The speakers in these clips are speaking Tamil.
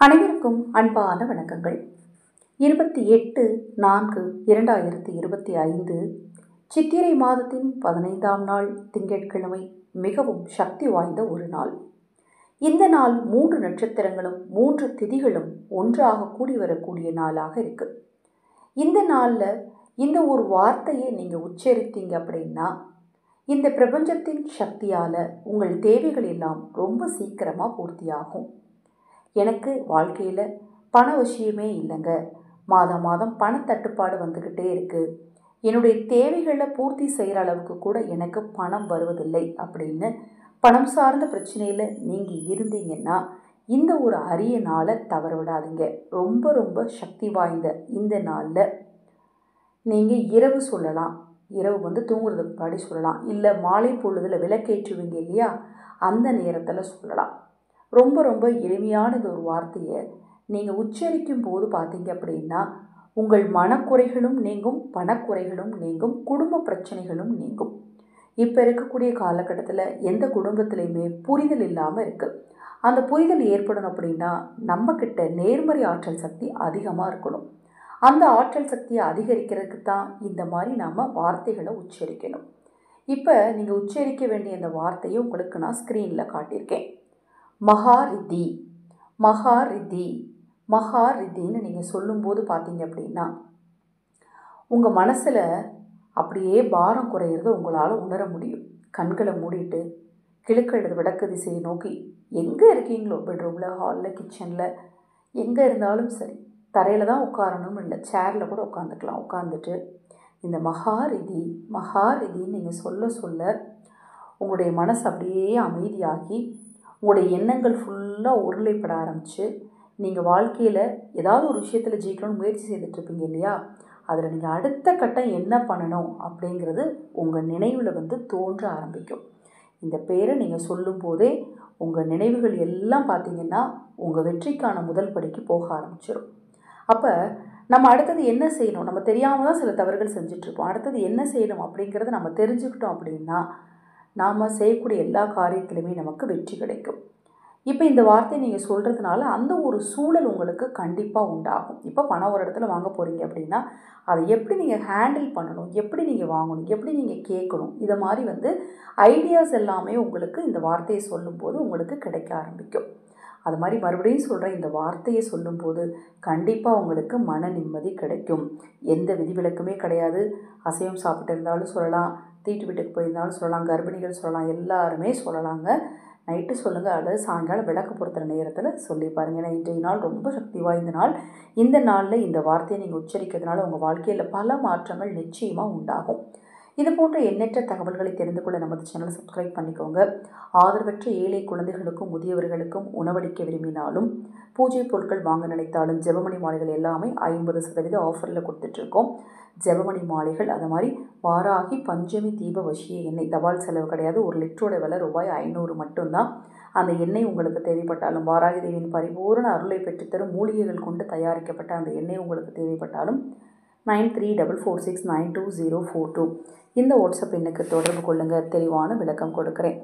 அனைவருக்கும் அன்பான வணக்கங்கள். 28/4/2025 சித்திரை மாதத்தின் 15ஆம் நாள் திங்கட்கிழமை மிகவும் சக்தி வாய்ந்த ஒரு நாள். இந்த நாள் 3 நட்சத்திரங்களும் 3 திதிகளும் ஒன்றாக கூடி வரக்கூடிய நாளாக இருக்கு. இந்த நாளில் இந்த ஒரு வார்த்தையை நீங்கள் உச்சரித்தீங்க அப்படின்னா இந்த பிரபஞ்சத்தின் சக்தியால் உங்கள் தேவைகள் எல்லாம் ரொம்ப சீக்கிரமாக பூர்த்தியாகும். எனக்கு வாழ்க்கையில் பண விஷயமே இல்லைங்க, மாதம் மாதம் பணத்தட்டுப்பாடு வந்துக்கிட்டே இருக்குது, என்னுடைய தேவைகளை பூர்த்தி செய்கிற அளவுக்கு கூட எனக்கு பணம் வருவதில்லை அப்படின்னு பணம் சார்ந்த பிரச்சனையில் நீங்கள் இருந்தீங்கன்னா இந்த ஒரு அரிய நாளை தவற விடாதீங்க. ரொம்ப ரொம்ப சக்தி வாய்ந்த இந்த நாளில் நீங்கள் இரவு சொல்லலாம், இரவு தூங்குறதுக்கு முன்னாடி சொல்லலாம், இல்லை மாலை பொழுதில் விளக்கேற்றுவீங்க இல்லையா, அந்த நேரத்தில் சொல்லலாம். ரொம்ப ரொம்ப எளிமையான இந்த ஒரு வார்த்தையை நீங்கள் உச்சரிக்கும் போது பார்த்தீங்க அப்படின்னா உங்கள் மனக்குறைகளும் நீங்கும், பணக்குறைகளும் நீங்கும், குடும்ப பிரச்சனைகளும் நீங்கும். இப்போ இருக்கக்கூடிய காலகட்டத்தில் எந்த குடும்பத்திலையுமே புரிதல் இல்லாமல் இருக்குது. அந்த புரிதல் ஏற்படணும் அப்படின்னா நம்மக்கிட்ட நேர்மறை ஆற்றல் சக்தி அதிகமாக இருக்கணும். அந்த ஆற்றல் சக்தியை அதிகரிக்கிறதுக்கு தான் இந்த மாதிரி நாம் வார்த்தைகளை உச்சரிக்கணும். இப்போ நீங்கள் உச்சரிக்க வேண்டிய அந்த வார்த்தையை உங்களுக்கு நான் ஸ்க்ரீனில் காட்டியிருக்கேன். மகாரிதி, மகாரிதி, மகாரிதின்னு நீங்கள் சொல்லும்போது பார்த்தீங்க அப்படின்னா உங்கள் மனசில் அப்படியே பாரம் குறையிறத உங்களால் உணர முடியும். கண்களை மூடிட்டு கிழக்கு அல்லது வடக்கு திசையை நோக்கி எங்கே இருக்கீங்களோ, பெட்ரூமில், ஹாலில், கிச்சனில், எங்கே இருந்தாலும் சரி, தரையில் தான் உட்காரணும் இல்லை, சேரில் கூட உட்காந்துக்கலாம். உட்காந்துட்டு இந்த மகாரிதி மகாரிதின்னு நீங்கள் சொல்ல சொல்ல உங்களுடைய மனசு அப்படியே அமைதியாகி உங்களுடைய எண்ணங்கள் ஃபுல்லாக உருளைப்பட ஆரம்பித்து நீங்கள் வாழ்க்கையில் ஏதாவது ஒரு விஷயத்தில் ஜெயிக்கணும்னு முயற்சி செய்துட்ருப்பீங்க இல்லையா, அதில் நீங்கள் அடுத்த கட்டம் என்ன பண்ணணும் அப்படிங்கிறது உங்கள் நினைவில் தோன்ற ஆரம்பிக்கும். இந்த பேரை நீங்கள் சொல்லும்போதே உங்கள் நினைவுகள் எல்லாம் பார்த்திங்கன்னா உங்கள் வெற்றிக்கான முதல் படிக்கு போக ஆரம்பிச்சிடும். அப்போ நம்ம அடுத்தது என்ன செய்யணும், நம்ம தெரியாமல் தான் சில தவறுகள் செஞ்சிட்ருப்போம். அடுத்தது என்ன செய்யணும் அப்படிங்கிறத நம்ம தெரிஞ்சுக்கிட்டோம் அப்படின்னா நாம் செய்யக்கூடிய எல்லா காரியத்திலுமே நமக்கு வெற்றி கிடைக்கும். இப்போ இந்த வார்த்தையை நீங்கள் சொல்கிறதுனால அந்த ஒரு சூழல் உங்களுக்கு கண்டிப்பாக உண்டாகும். இப்போ பணம் ஒரு இடத்துல வாங்க போகிறீங்க அப்படின்னா அதை எப்படி நீங்கள் ஹேண்டில் பண்ணணும், எப்படி நீங்கள் வாங்கணும், எப்படி நீங்கள் கேட்கணும், இதை மாதிரி ஐடியாஸ் எல்லாமே உங்களுக்கு இந்த வார்த்தையை சொல்லும்போது உங்களுக்கு கிடைக்க ஆரம்பிக்கும். அது மாதிரி மறுபடியும் சொல்கிறேன், இந்த வார்த்தையை சொல்லும்போது கண்டிப்பாக உங்களுக்கு மன நிம்மதி கிடைக்கும். எந்த விதிவிலக்குமே கிடையாது. அசைவம் சாப்பிட்டு இருந்தாலும் சொல்லலாம், தீட்டு வீட்டுக்கு போயிருந்தாலும் சொல்லலாம், கர்ப்பிணிகள் சொல்லலாம், எல்லாருமே சொல்லலாங்க. நைட்டு சொல்லுங்கள் அல்லது சாயங்காலம் விளக்கு பொருத்துகிற நேரத்தில் சொல்லி பாருங்கள். ஏன்னா இன்றைய நாள் ரொம்ப சக்தி வாய்ந்த நாள். இந்த நாளில் இந்த வார்த்தையை நீங்கள் உச்சரிக்கிறதுனால உங்கள் வாழ்க்கையில் பல மாற்றங்கள் நிச்சயமாக உண்டாகும். இது போன்ற எண்ணற்ற தகவல்களை தெரிந்து கொள்ள நமது சேனலை சப்ஸ்கிரைப் பண்ணிக்கோங்க. ஆதரவற்ற ஏழை குழந்தைகளுக்கும் முதியவர்களுக்கும் உணவளிக்க விரும்பினாலும், பூஜை பொருட்கள் வாங்க நினைத்தாலும் ஜெபமணி மாலைகள் எல்லாமே 50% ஆஃபரில் கொடுத்துட்ருக்கோம். ஜெபமணி மாலைகள் அது மாதிரி வாராகி பஞ்சமி தீப வசிய எண்ணெய், தபால் செலவு கிடையாது. 1 லிட்டரோட விலை ₹500 மட்டும்தான். அந்த எண்ணெய் உங்களுக்கு தேவைப்பட்டாலும், வாராகி தேவியின் பரிபூர்ண அருளை பெற்றுத்தரும் மூலிகைகள் கொண்டு தயாரிக்கப்பட்ட அந்த எண்ணெய் உங்களுக்கு தேவைப்பட்டாலும் 9344692042 இந்த வாட்ஸ்அப் எண்ணுக்கு தொடர்பு கொள்ளுங்கள். தெளிவான விளக்கம் கொடுக்கிறேன்.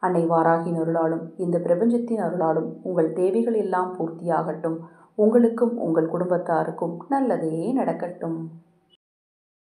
அன்னை வாராகியின் அருளாலும் இந்த பிரபஞ்சத்தின் அருளாலும் உங்கள் தேவைகள் எல்லாம் பூர்த்தியாகட்டும். உங்களுக்கும் உங்கள் குடும்பத்தாருக்கும் நல்லதே நடக்கட்டும்.